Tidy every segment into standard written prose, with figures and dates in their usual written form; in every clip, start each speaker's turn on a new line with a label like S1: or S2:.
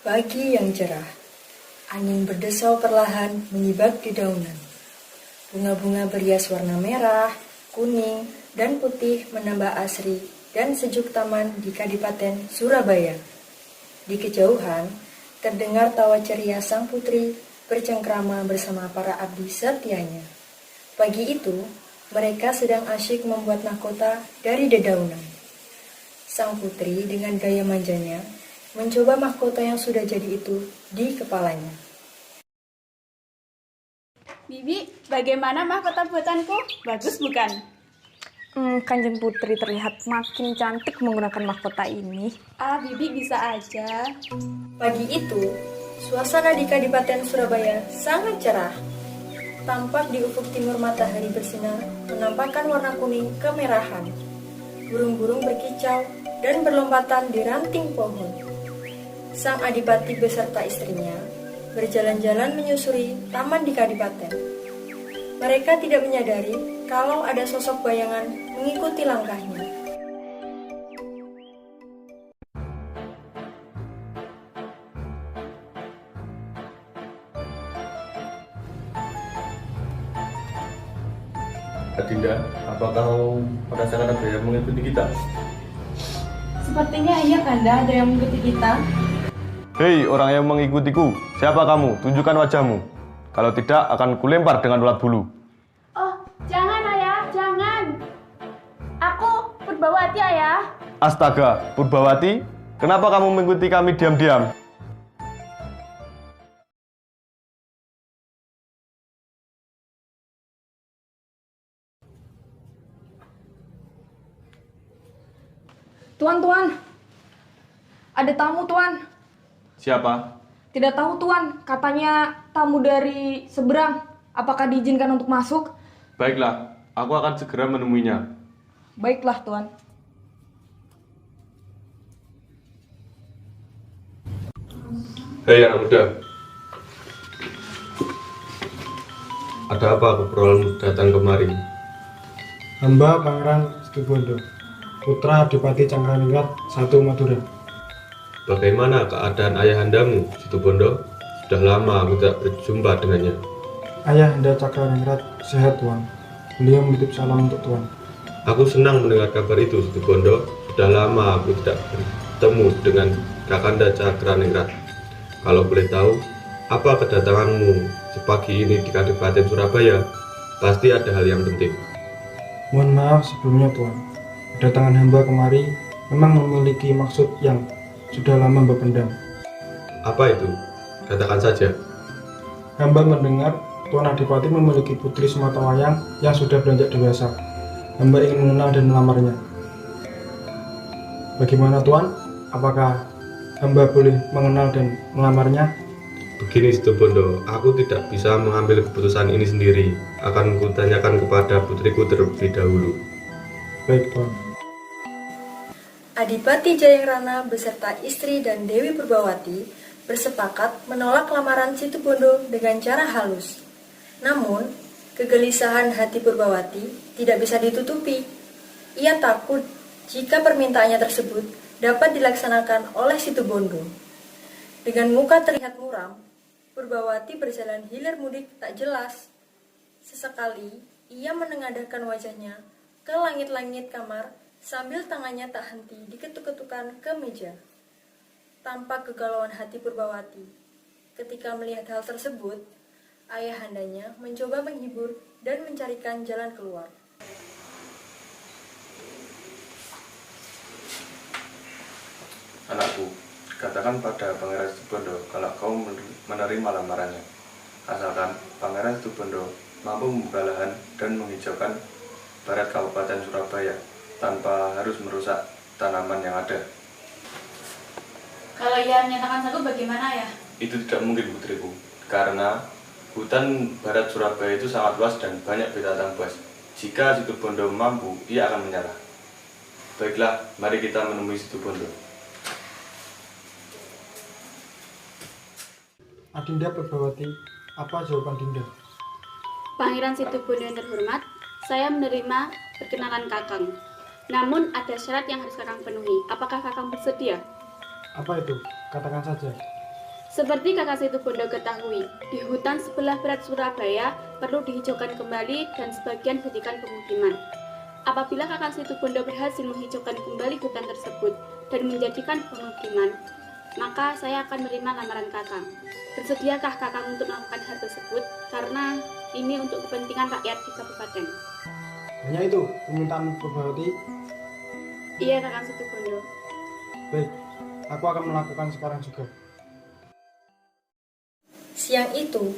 S1: Pagi yang cerah, angin berdesau perlahan menyibak dedaunan. Bunga-bunga berias warna merah, kuning, dan putih menambah asri dan sejuk taman di Kadipaten Surabaya. Di kejauhan, terdengar tawa ceria sang putri bercengkrama bersama para abdi setianya. Pagi itu, mereka sedang asyik membuat mahkota dari dedaunan. Sang putri dengan gaya manjanya mencoba mahkota yang sudah jadi itu di kepalanya.
S2: Bibi, bagaimana mahkota buatanku? Bagus bukan?
S3: Kanjeng Putri terlihat makin cantik menggunakan mahkota ini.
S2: Bibi bisa aja.
S1: Pagi itu, suasana di Kadipaten Surabaya sangat cerah. Tampak di ufuk timur matahari bersinar menampakkan warna kuning kemerahan. Burung-burung berkicau dan berlompatan di ranting pohon. Sang adipati beserta istrinya berjalan-jalan menyusuri taman di Kadipaten. Mereka tidak menyadari kalau ada sosok bayangan mengikuti langkahnya.
S4: Adinda, apakah kau merasakan ada yang mengikuti kita?
S2: Sepertinya iya Kanda, ada yang mengikuti kita.
S4: Hei orang yang mengikutiku, siapa kamu? Tunjukkan wajahmu. Kalau tidak, akan kulempar dengan ulat bulu.
S2: Oh, jangan ayah, jangan. Aku Purbawati ayah.
S4: Astaga, Purbawati, kenapa kamu mengikuti kami diam-diam?
S3: Tuan, ada tamu Tuan.
S4: Siapa?
S3: Tidak tahu Tuan, katanya tamu dari seberang. Apakah diizinkan untuk masuk?
S4: Baiklah, aku akan segera menemuinya.
S3: Baiklah Tuan.
S4: Hei anak muda, ada apa keperluanmu datang kemari?
S5: Hamba Pangeran Situbondo, putra Adipati Cangkraningrat I Madura.
S4: Bagaimana keadaan ayahandamu, Situbondo? Sudah lama aku tidak berjumpa dengannya.
S5: Ayahanda Cangkraningrat sehat Tuan. Beliau menitip salam untuk Tuan.
S4: Aku senang mendengar kabar itu, Situbondo. Sudah lama aku tidak bertemu dengan Kakanda Cakraningrat. Kalau boleh tahu, apa kedatanganmu sepagi ini di Kadipaten Surabaya? Pasti ada hal yang penting.
S5: Mohon maaf sebelumnya Tuan. Kedatangan hamba kemari memang memiliki maksud yang sudah lama berpendam.
S4: Apa itu? Katakan saja.
S5: Hamba mendengar Tuan Adipati memiliki putri sematawayang yang sudah beranjak dewasa. Hamba ingin mengenal dan melamarnya. Bagaimana Tuan? Apakah hamba boleh mengenal dan melamarnya?
S4: Begini Situbondo, aku tidak bisa mengambil keputusan ini sendiri. Akan kutanyakan kepada putriku terlebih dahulu.
S5: Baik Tuan.
S1: Adipati Jayangrana beserta istri dan Dewi Purbawati bersepakat menolak lamaran Situbondo dengan cara halus. Namun, kegelisahan hati Purbawati tidak bisa ditutupi. Ia takut jika permintaannya tersebut dapat dilaksanakan oleh Situbondo. Dengan muka terlihat muram, Purbawati berjalan hilir mudik tak jelas. Sesekali, ia menengadahkan wajahnya ke langit-langit kamar sambil tangannya tak henti diketuk-ketukan ke meja. Tampak kegalauan hati Purbawati. Ketika melihat hal tersebut, ayahandanya mencoba menghibur dan mencarikan jalan keluar.
S4: Anakku, katakan pada Pangeran Situbondo kalau kau menerima lamarannya. Asalkan Pangeran Situbondo mampu membuka lahan dan menghijaukan barat Kabupaten Surabaya tanpa harus merusak tanaman yang ada.
S2: Kalau ia menyatakan sanggup bagaimana ya?
S4: Itu tidak mungkin putriku, karena hutan barat Surabaya itu sangat luas dan banyak binatang buas. Jika Situbondo mampu, ia akan menyerah. Baiklah, mari kita menemui Situbondo.
S5: Adinda Purbawati, apa jawaban Dinda?
S2: Pangeran Situbondo yang terhormat, saya menerima perkenalan Kakang. Namun ada syarat yang harus Kakang penuhi. Apakah Kakang bersedia?
S5: Apa itu? Katakan saja.
S2: Seperti kakak Situbondo ketahui, di hutan sebelah barat Surabaya perlu dihijaukan kembali dan sebagian dijadikan pemukiman. Apabila kakak Situbondo berhasil menghijaukan kembali hutan tersebut dan menjadikan pemukiman, maka saya akan menerima lamaran kakang. Bersediakah kakang untuk melakukan hal tersebut? Karena ini untuk kepentingan rakyat di kabupaten.
S5: Hanya itu permintaan Purbawati.
S2: Iya kakang Situbondo.
S5: Baik, aku akan melakukan sekarang juga.
S1: Siang itu,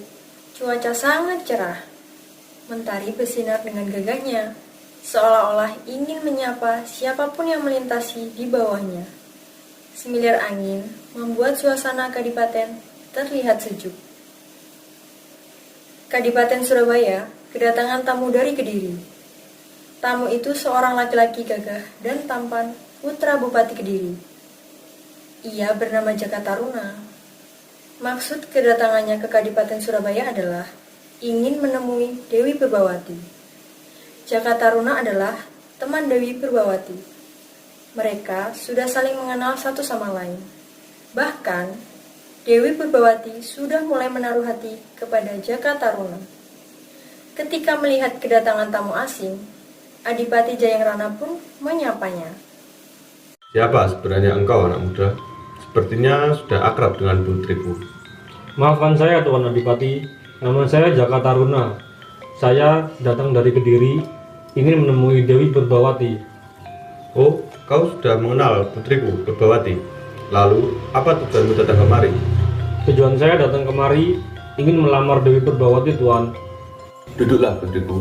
S1: cuaca sangat cerah. Mentari bersinar dengan gagahnya, seolah-olah ingin menyapa siapapun yang melintasi di bawahnya. Semilir angin membuat suasana Kadipaten terlihat sejuk. Kadipaten Surabaya kedatangan tamu dari Kediri. Tamu itu seorang laki-laki gagah dan tampan, putra Bupati Kediri. Ia bernama Jaka Taruna. Maksud kedatangannya ke Kadipaten Surabaya adalah ingin menemui Dewi Purbawati. Jaka Taruna adalah teman Dewi Purbawati. Mereka sudah saling mengenal satu sama lain. Bahkan, Dewi Purbawati sudah mulai menaruh hati kepada Jaka Taruna. Ketika melihat kedatangan tamu asing, Adipati Jayangrana pun menyapanya.
S4: Siapa sebenarnya engkau, anak muda? Sepertinya sudah akrab dengan putriku.
S6: Maafkan saya Tuan Adipati, nama saya Jaka Taruna. Saya datang dari Kediri, ingin menemui Dewi Purbawati.
S4: Oh, kau sudah mengenal putriku, Purbawati. Lalu, apa tujuanmu datang kemari?
S6: Tujuan saya datang kemari, ingin melamar Dewi Purbawati, Tuan.
S4: Duduklah, putriku.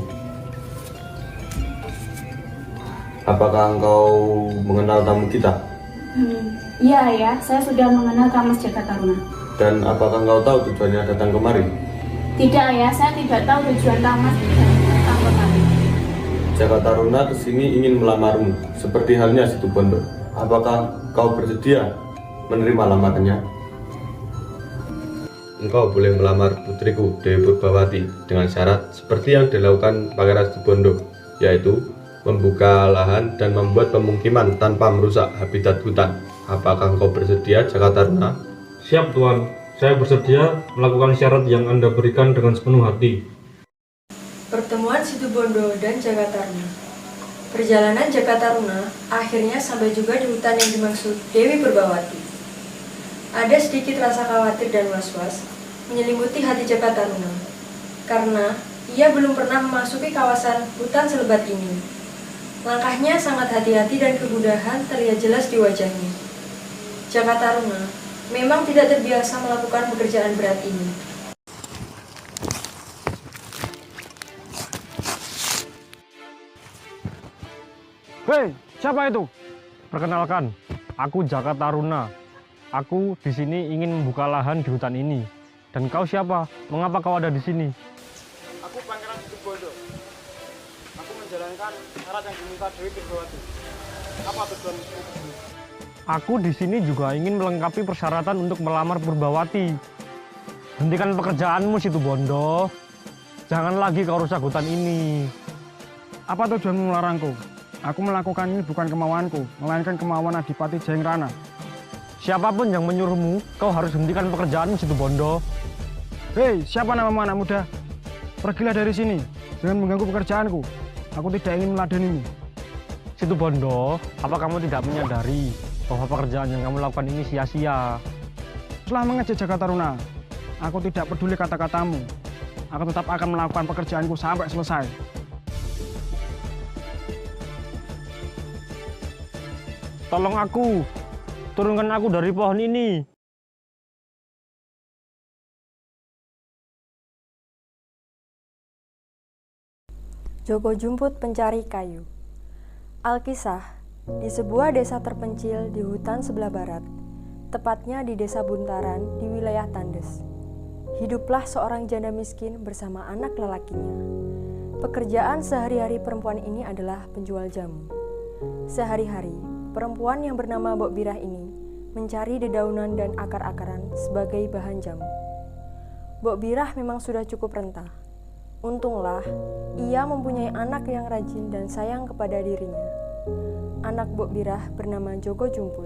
S4: Apakah engkau mengenal tamu kita?
S2: Iya ya, saya sudah mengenal Mas Jaka Taruna.
S4: Dan apakah engkau tahu tujuannya datang kemari?
S2: Tidak ya, saya tidak tahu tujuan Mas datang kemari.
S4: Jaka Taruna kesini ingin melamarmu, seperti halnya Situbondo. Apakah kau bersedia menerima lamarannya? Engkau boleh melamar putriku Dewi Purbawati dengan syarat seperti yang dilakukan Pangeran Situbondo, yaitu membuka lahan dan membuat pemukiman tanpa merusak habitat hutan. Apakah engkau bersedia, Jaka Taruna?
S6: Siap, Tuan. Saya bersedia melakukan syarat yang Anda berikan dengan sepenuh hati.
S1: Pertemuan Situbondo dan Jaka Taruna. Perjalanan Jaka Taruna akhirnya sampai juga di hutan yang dimaksud Dewi Purbawati. Ada sedikit rasa khawatir dan was-was menyelimuti hati Jaka Taruna, karena ia belum pernah memasuki kawasan hutan selebat ini. Langkahnya sangat hati-hati dan kemudahan terlihat jelas di wajahnya. Jaka Taruna memang tidak terbiasa melakukan pekerjaan berat ini.
S6: Hei, siapa itu? Perkenalkan, aku Jaka Taruna. Aku di sini ingin membuka lahan di hutan ini. Dan kau siapa? Mengapa kau ada di sini?
S5: Aku Pangeran Situbondo. Aku menjalankan syarat yang diminta Dewi Purbawati. Apa tujuanmu?
S6: Aku di sini juga ingin melengkapi persyaratan untuk melamar Purbawati. Hentikan pekerjaanmu, Situbondo. Jangan lagi kau rusak hutan ini.
S5: Apa tujuanmu melarangku? Aku melakukan ini bukan kemauanku, melainkan kemauan Adipati Jayangrana.
S6: Siapapun yang menyuruhmu, kau harus hentikan pekerjaanmu, Situbondo.
S5: Hei, siapa namamu anak muda? Pergilah dari sini, jangan mengganggu pekerjaanku. Aku tidak ingin meladenimu.
S6: Situbondo, apa kamu tidak menyadari bahwa pekerjaan yang kamu lakukan ini sia-sia?
S5: Setelah mengejek Jaka Taruna, aku tidak peduli kata-katamu. Aku tetap akan melakukan pekerjaanku sampai selesai.
S6: Tolong aku, turunkan aku dari pohon ini.
S1: Joko Jumput pencari kayu. Alkisah, di sebuah desa terpencil di hutan sebelah barat, tepatnya di desa Buntaran di wilayah Tandes. Hiduplah seorang janda miskin bersama anak lelakinya. Pekerjaan sehari-hari perempuan ini adalah penjual jamu. Sehari-hari, perempuan yang bernama Mbok Birah ini mencari dedaunan dan akar-akaran sebagai bahan jamu. Mbok Birah memang sudah cukup renta. Untunglah, ia mempunyai anak yang rajin dan sayang kepada dirinya. Anak Mbok Birah bernama Joko Jumput.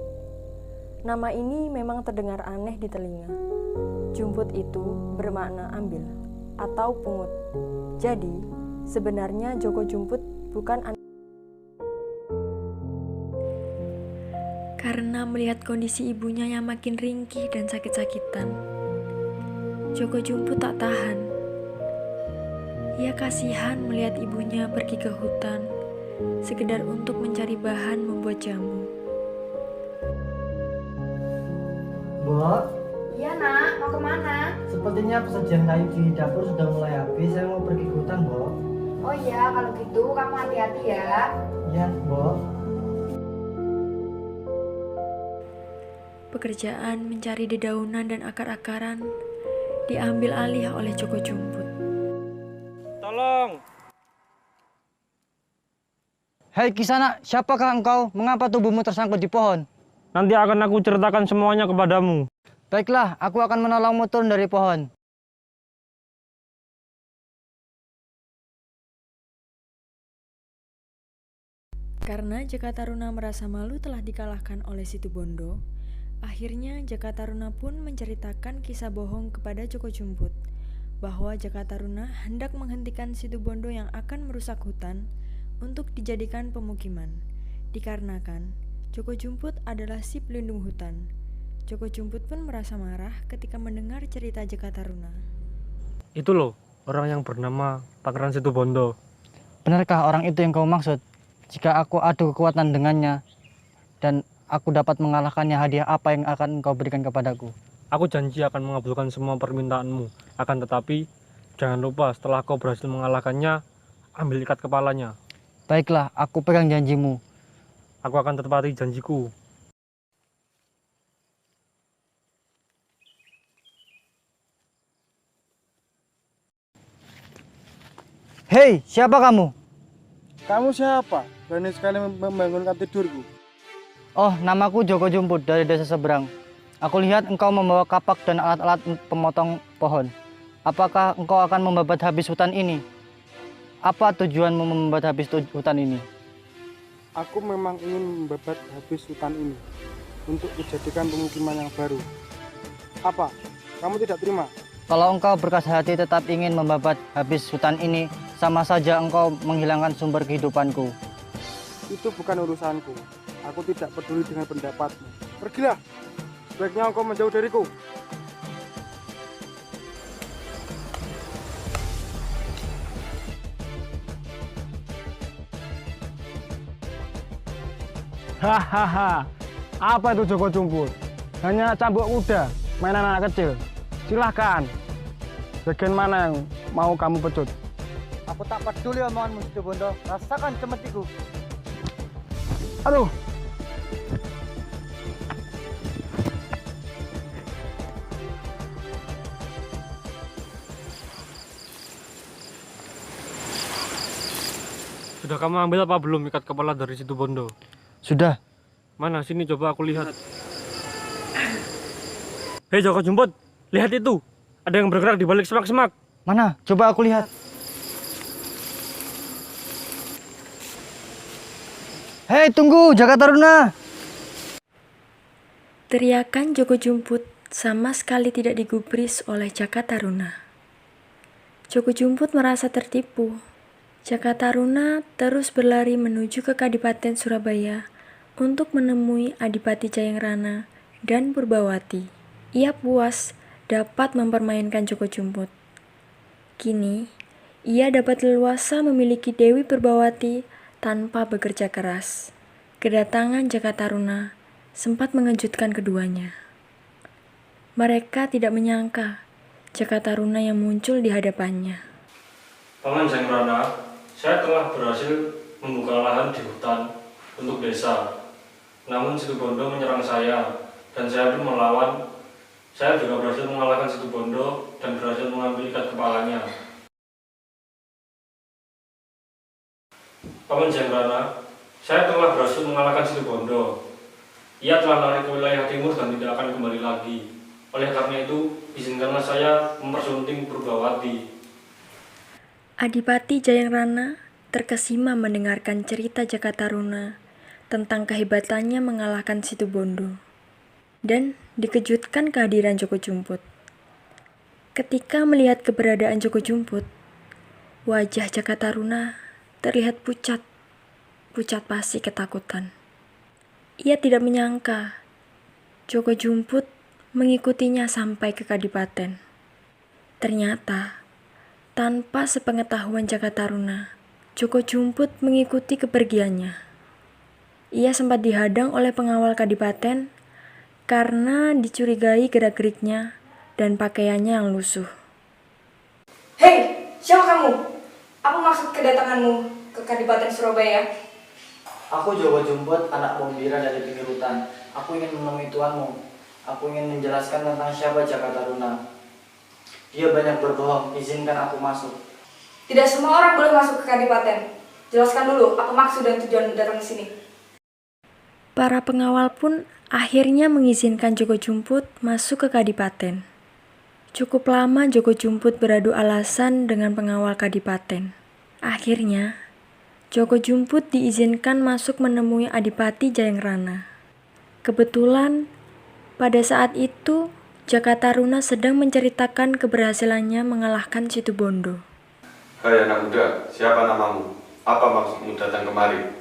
S1: Nama ini memang terdengar aneh di telinga. Jumput itu bermakna ambil atau pungut. Jadi, sebenarnya Joko Jumput bukan karena melihat kondisi ibunya yang makin ringkih dan sakit-sakitan. Joko Jumput tak tahan. Ia kasihan melihat ibunya pergi ke hutan, sekedar untuk mencari bahan membuat jamu.
S7: Mbok,
S3: Iya nak, mau kemana?
S7: sepertinya persajian kayu di dapur sudah mulai habis. Saya mau pergi ke hutan, Mbok.
S3: Oh iya, kalau gitu kamu hati-hati ya.
S7: Iya, Mbok.
S1: Pekerjaan mencari dedaunan dan akar-akaran diambil alih oleh Joko Jumput.
S6: Tolong!
S7: Hei Kisana, siapakah engkau? Mengapa tubuhmu tersangkut di pohon?
S6: Nanti akan aku ceritakan semuanya kepadamu.
S7: Baiklah, aku akan menolongmu turun dari pohon.
S1: Karena Jakataruna merasa malu telah dikalahkan oleh Situbondo, akhirnya Jakataruna pun menceritakan kisah bohong kepada Joko Jumput bahwa Jakataruna hendak menghentikan Situbondo yang akan merusak hutan untuk dijadikan pemukiman. Dikarenakan Joko Jumput adalah si pelindung hutan. Joko Jumput pun merasa marah ketika mendengar cerita Jakataruna.
S6: Itu loh, orang yang bernama Pangeran Situbondo.
S7: Benarkah orang itu yang kau maksud? Jika aku adu kekuatan dengannya dan aku dapat mengalahkannya, hadiah apa yang akan engkau berikan kepadaku?
S6: Aku janji akan mengabulkan semua permintaanmu. Akan tetapi, jangan lupa setelah kau berhasil mengalahkannya, ambil ikat kepalanya.
S7: Baiklah, aku pegang janjimu.
S6: Aku akan tepati janjiku.
S7: Hei, siapa kamu?
S5: Kamu siapa? Berani sekali membangunkan tidurku.
S7: Oh, namaku Joko Jumput dari desa seberang. Aku lihat engkau membawa kapak dan alat-alat pemotong pohon. Apakah engkau akan membabat habis hutan ini? Apa tujuanmu membabat habis hutan ini?
S5: Aku memang ingin membabat habis hutan ini untuk dijadikan pemukiman yang baru. Apa? Kamu tidak terima?
S7: Kalau engkau berkas hati tetap ingin membabat habis hutan ini, sama saja engkau menghilangkan sumber kehidupanku.
S5: Itu bukan urusanku. Aku tidak peduli dengan pendapatmu. Pergilah. Sebaiknya engkau menjauh dariku.
S6: Hahaha, apa itu Joko Jumput? Hanya cambuk kuda, mainan anak kecil. Silahkan, bagian mana yang mau kamu pecut?
S7: Aku tak peduli omonganmu, Situbondo. Rasakan cemetiku.
S6: Aduh, sudah kamu ambil apa belum ikat kepala dari Situbondo?
S7: Sudah.
S6: Mana sini coba aku lihat. Hei Joko Jumput, lihat itu. Ada yang bergerak di balik semak-semak.
S7: Mana? Coba aku lihat. Hei, tunggu, Jakataruna.
S1: Teriakan Joko Jumput sama sekali tidak digubris oleh Jakataruna. Joko Jumput merasa tertipu. Jakataruna terus berlari menuju ke Kadipaten Surabaya untuk menemui Adipati Jayangrana dan Purbawati. Ia puas dapat mempermainkan Joko Jumput. Kini, ia dapat leluasa memiliki Dewi Purbawati tanpa bekerja keras. Kedatangan Jakataruna sempat mengejutkan keduanya. Mereka tidak menyangka Jakataruna yang muncul di hadapannya.
S6: Paman Jayangrana, saya telah berhasil membuka lahan di hutan untuk desa. Namun Situbondo menyerang saya dan saya pun melawan. Saya juga berhasil mengalahkan Situbondo dan berhasil mengambil ikat kepalanya. Paman Jayangrana, saya telah berhasil mengalahkan Situbondo. Ia telah lari ke wilayah timur dan tidak akan kembali lagi. Oleh karena itu, izinkanlah saya mempersunting Purbawati.
S1: Adipati Jayangrana terkesima mendengarkan cerita Jakataruna tentang kehebatannya mengalahkan Situbondo. dan dikejutkan kehadiran Joko Jumput. Ketika melihat keberadaan Joko Jumput, wajah Jaka Taruna terlihat pucat pasti ketakutan. Ia tidak menyangka Joko Jumput mengikutinya sampai ke Kadipaten. Ternyata, tanpa sepengetahuan Jaka Taruna, Joko Jumput mengikuti kepergiannya. Ia sempat dihadang oleh pengawal Kadipaten karena dicurigai gerak-geriknya dan pakaiannya yang lusuh.
S3: Hei, siapa kamu? Apa maksud kedatanganmu ke Kadipaten Surabaya?
S7: Aku Joko Jumput, anak pembira dari pinggir hutan. Aku ingin menemui tuanmu. Aku ingin menjelaskan tentang siapa Jaka Taruna. Dia banyak berbohong, izinkan aku masuk.
S3: Tidak semua orang boleh masuk ke Kadipaten. Jelaskan dulu apa maksud dan tujuan datang ke sini.
S1: Para pengawal pun akhirnya mengizinkan Joko Jumput masuk ke Kadipaten. Cukup lama Joko Jumput beradu alasan dengan pengawal Kadipaten. Akhirnya, Joko Jumput diizinkan masuk menemui Adipati Jayangrana. Kebetulan, pada saat itu Jaka Taruna sedang menceritakan keberhasilannya mengalahkan Situbondo.
S4: Hai anak muda, siapa namamu? Apa maksudmu datang kemari?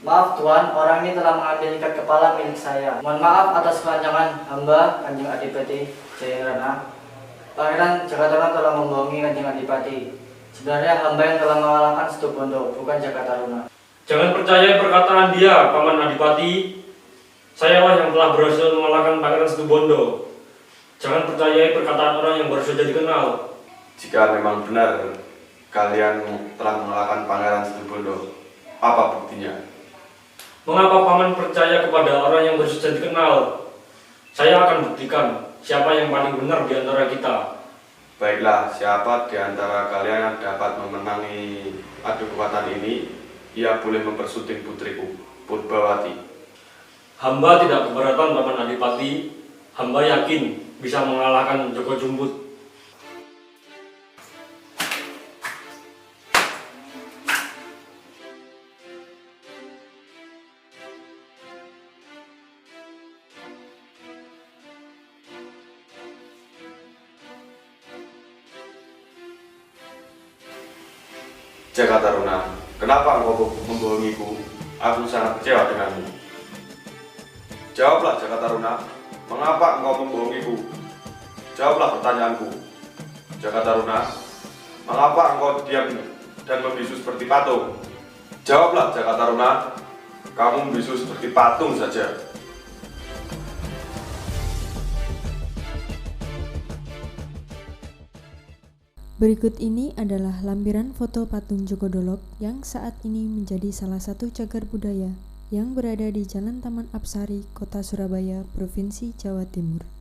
S7: Maaf Tuan, orang ini telah mengambil ikat kepala milik saya. Mohon maaf atas kelancangan hamba Kanjeng Adipati Jayangrana. Pangeran Jaka Taruna telah membohongi Kanjeng Adipati. Sebenarnya hamba yang telah mengalahkan Situbondo, bukan Jaka Taruna.
S6: Jangan percaya perkataan dia, Paman Adipati. Sayalah yang telah berhasil mengalahkan Pangeran Situbondo. Jangan percayai perkataan orang yang baru saja dikenal.
S4: Jika memang benar kalian telah mengalahkan Pangeran Situbondo, apa buktinya?
S6: Mengapa Paman percaya kepada orang yang baru saja dikenal? Saya akan buktikan siapa yang paling benar di antara kita.
S4: Baiklah, siapa di antara kalian yang dapat memenangi adu kekuatan ini, ia boleh mempersunting putriku, Purbawati.
S6: Hamba tidak keberatan Paman Adipati. Hamba yakin bisa mengalahkan Joko Jumput.
S4: Jaka Taruna, kenapa engkau membohongiku? Aku sangat kecewa denganmu. Jawablah Jaka Taruna, mengapa engkau membohongiku? Jawablah pertanyaanku. Jaka Taruna, mengapa engkau diam dan membisu seperti patung? Jawablah Jaka Taruna, kamu membisu seperti patung saja.
S1: Berikut ini adalah lampiran foto patung Joko Dolog yang saat ini menjadi salah satu cagar budaya yang berada di Jalan Taman Apsari, Kota Surabaya, Provinsi Jawa Timur.